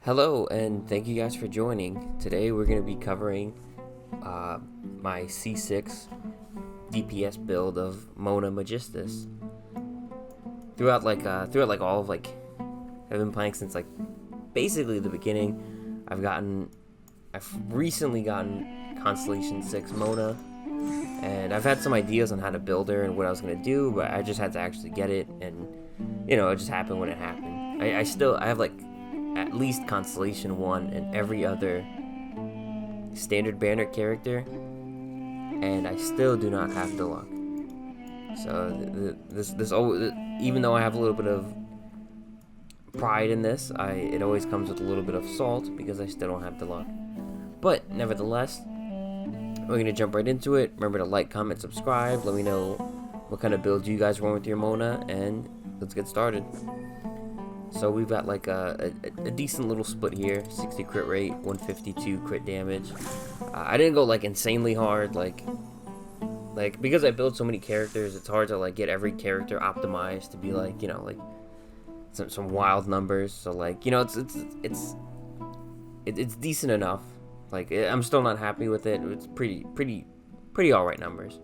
Hello, and thank you guys for joining. Today we're going to be covering my C6 DPS build of Mona Megistus. Throughout all of I've been playing since basically the beginning. I've recently gotten Constellation 6 Mona, and I've had some ideas on how to build her and what I was going to do, but I just had to actually get it, and it just happened when it happened. I have at least Constellation 1 and every other standard banner character, and I still do not have the luck. So even though I have a little bit of pride in this, it always comes with a little bit of salt because I still don't have the luck. But nevertheless, we're gonna jump right into it. Remember to like, comment, subscribe. Let me know what kind of builds you guys run with your Mona, and let's get started. So we've got a decent little split here. 60 crit rate, 152 crit damage. I didn't go insanely hard, because I build so many characters, it's hard to get every character optimized to be some wild numbers. So it's decent enough. I'm still not happy with it. It's pretty alright numbers.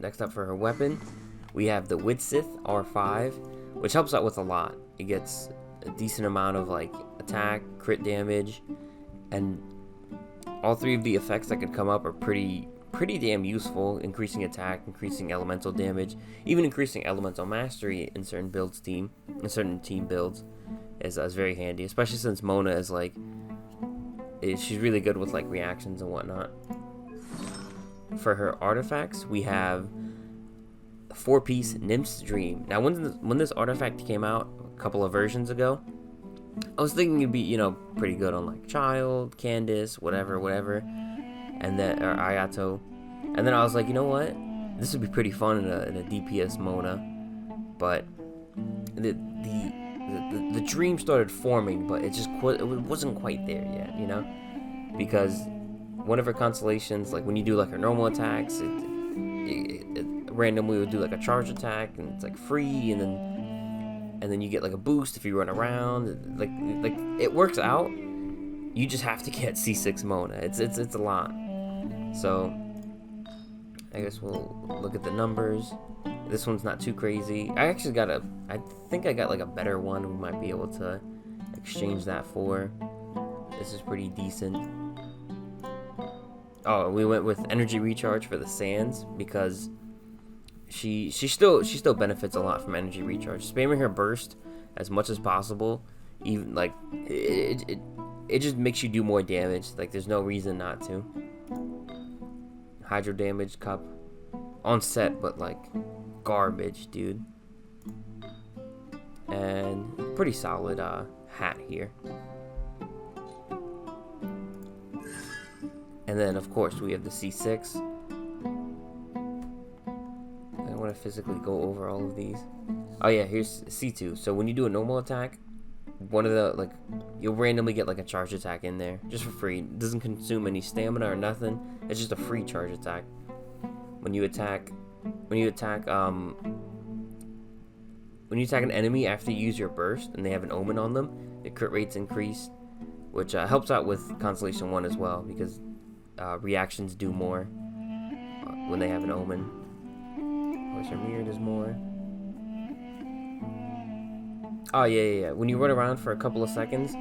Next up for her weapon, we have the Widsith R5, which helps out with a lot. It gets a decent amount of attack, crit damage, and all three of the effects that could come up are pretty damn useful. Increasing attack, increasing elemental damage, even increasing elemental mastery in certain team builds is very handy, especially since Mona is she's really good with reactions and whatnot. For her artifacts, we have 4-piece Nymph's Dream. Now, when this artifact came out a couple of versions ago, I was thinking it'd be pretty good on Child, Candace, whatever, and then or Ayato, and then I was like, you know what, this would be pretty fun in a DPS Mona, but the dream started forming, but it wasn't quite there yet, because one of her constellations, when you do her normal attacks, it randomly would do a charge attack, and it's free, and then you get a boost if you run around. It works out. You just have to get C6 Mona. It's a lot. So I guess we'll look at the numbers. This one's not too crazy. I think I got a better one we might be able to exchange that for. This is pretty decent. Oh, we went with energy recharge for the sands because she still benefits a lot from energy recharge. Spamming her burst as much as possible, even it just makes you do more damage. There's no reason not to. Hydro damage cup on set, but garbage, dude. And pretty solid hat here. And then of course we have the C6. I want to physically go over all of these. Oh yeah, here's C2. So when you do a normal attack, one of the you'll randomly get a charge attack in there just for free. It doesn't consume any stamina or nothing. It's just a free charge attack. When you attack an enemy after you use your burst and they have an omen on them, the crit rate's increased, which helps out with Constellation 1 as well, because reactions do more when they have an omen. Her mirror does more. Oh yeah. When you run around for a couple of seconds,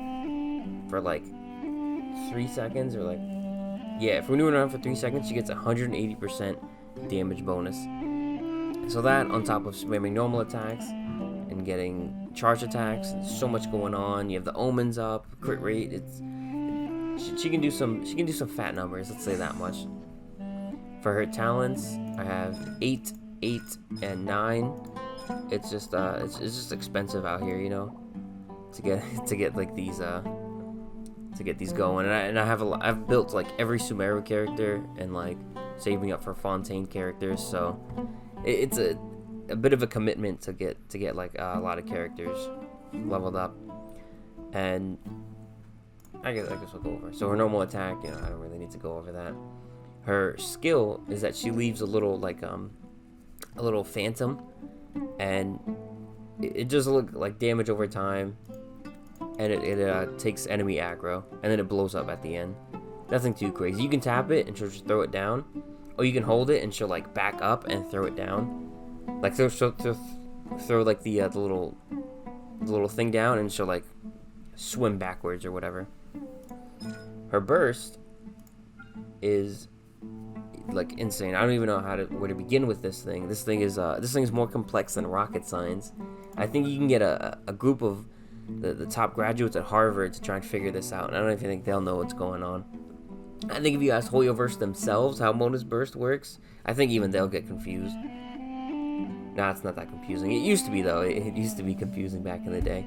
for 3 seconds, or if when you run around for 3 seconds, she gets 180% damage bonus. So that on top of spamming normal attacks and getting charge attacks, there's so much going on. You have the omens up, crit rate. She can do some fat numbers. Let's say that much. For her talents, I have 8, and 9. It's just expensive out here, to get these going. And I've built every Sumeru character and saving up for Fontaine characters, so it's a bit of a commitment to get a lot of characters leveled up. And I guess we'll go over. So her normal attack, I don't really need to go over that. Her skill is that she leaves a little phantom, and it just look like damage over time, and it takes enemy aggro, and then it blows up at the end. Nothing too crazy. You can tap it and she'll just throw it down, or you can hold it and she'll like back up and throw it down, like throw like the little thing down, and she'll like swim backwards or whatever. Her burst is like insane. I don't even know where to begin with this thing. This thing is more complex than rocket science. I think you can get a group of the top graduates at Harvard to try and figure this out. And I don't even think they'll know what's going on. I think if you ask Hoyoverse themselves how Mona's burst works, I think even they'll get confused. Nah, it's not that confusing. It used to be, though. It used to be confusing back in the day.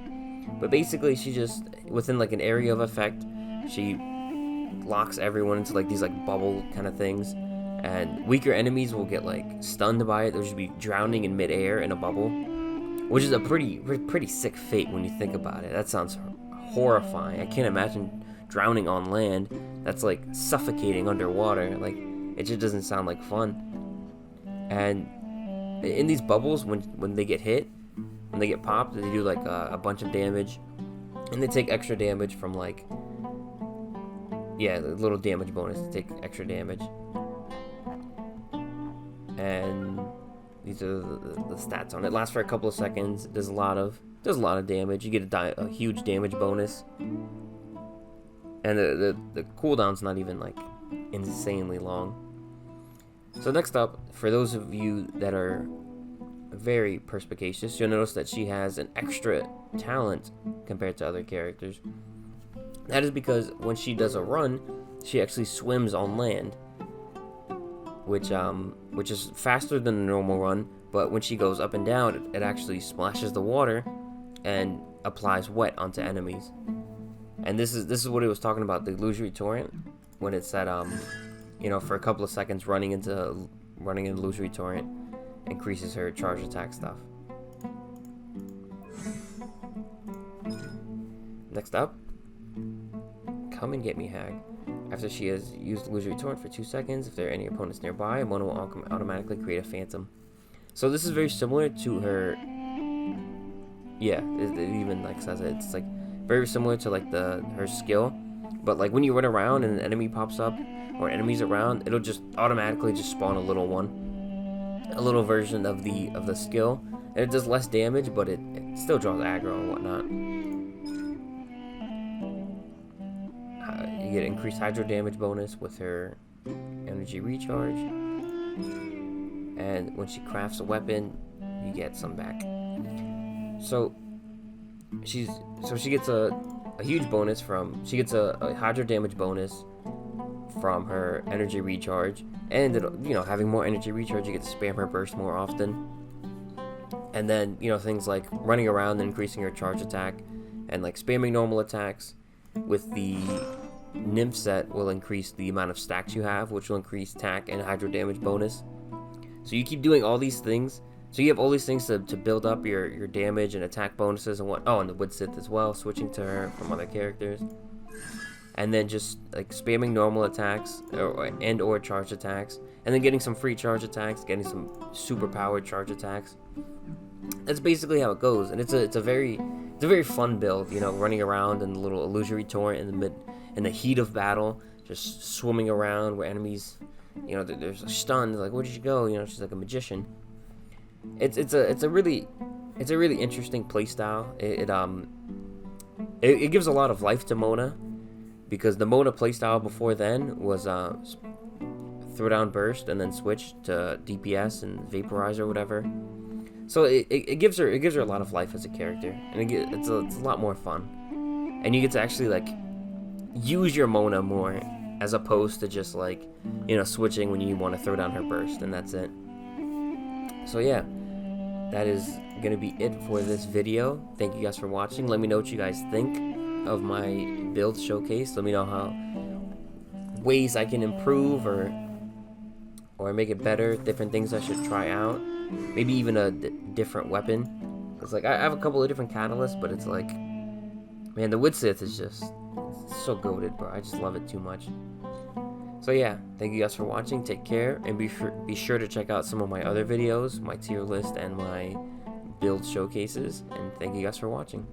But basically, she just, within like an area of effect, she locks everyone into like these like bubble kind of things. And weaker enemies will get like stunned by it. They'll just be drowning in midair in a bubble, which is a pretty sick fate when you think about it. That sounds horrifying. I can't imagine drowning on land. That's like suffocating underwater. Like, it just doesn't sound like fun. And in these bubbles, when they get hit, when they get popped, they do like a bunch of damage, and they take extra damage from like, yeah, the little damage bonus to take extra damage. And these are the stats on it. It lasts for a couple of seconds. It does a lot of damage. You get a huge damage bonus, and the cooldown's not even like insanely long. So next up, for those of you that are very perspicacious, you'll notice that she has an extra talent compared to other characters. That is because when she does a run, she actually swims on land, which is faster than a normal run. But when she goes up and down, it actually splashes the water and applies wet onto enemies. And this is what it was talking about, the illusory torrent, when it said for a couple of seconds running in illusory torrent increases her charge attack stuff. Next up, come and get me, Hag. After she has used illusory torrent for 2 seconds, if there are any opponents nearby, Mona will automatically create a phantom. So this is very similar to her. Yeah, it even like says it. It's like very similar to like her skill, but like when you run around and an enemy pops up or enemies around, it'll just automatically just spawn a little version of the skill, and it does less damage, but it still draws aggro and whatnot. You get increased hydro damage bonus with her energy recharge, and when she crafts a weapon, you get some back. So she gets a huge bonus she gets a hydro damage bonus from her energy recharge, and having more energy recharge, you get to spam her burst more often. And then things like running around and increasing her charge attack, and like spamming normal attacks with the nymph set will increase the amount of stacks you have, which will increase attack and hydro damage bonus. So you keep doing all these things. So you have all these things to build up your damage and attack bonuses and what. Oh, and the Widsith as well, switching to her from other characters. And then just like spamming normal attacks or charge attacks, and then getting some free charge attacks, getting some super powered charge attacks. That's basically how it goes, and it's a very fun build. Running around in the little illusory torrent in the heat of battle, just swimming around where enemies, they're stunned. Like, where did you go? She's like a magician. It's a really interesting playstyle. It gives a lot of life to Mona, because the Mona playstyle before then was throw down burst and then switch to DPS and vaporize or whatever. So it gives her a lot of life as a character, and it's a lot more fun, and you get to actually like use your Mona more, as opposed to just like switching when you want to throw down her burst and that's it. So yeah, that is gonna be it for this video. Thank you guys for watching. Let me know what you guys think of my build showcase. Let me know how ways I can improve or make it better, different things I should try out, maybe even a different weapon. It's like I have a couple of different catalysts, but it's like, man, the Widsith is just so goated, bro. I just love it too much. So yeah, thank you guys for watching. Take care, and be sure to check out some of my other videos, my tier list and my build showcases, and thank you guys for watching.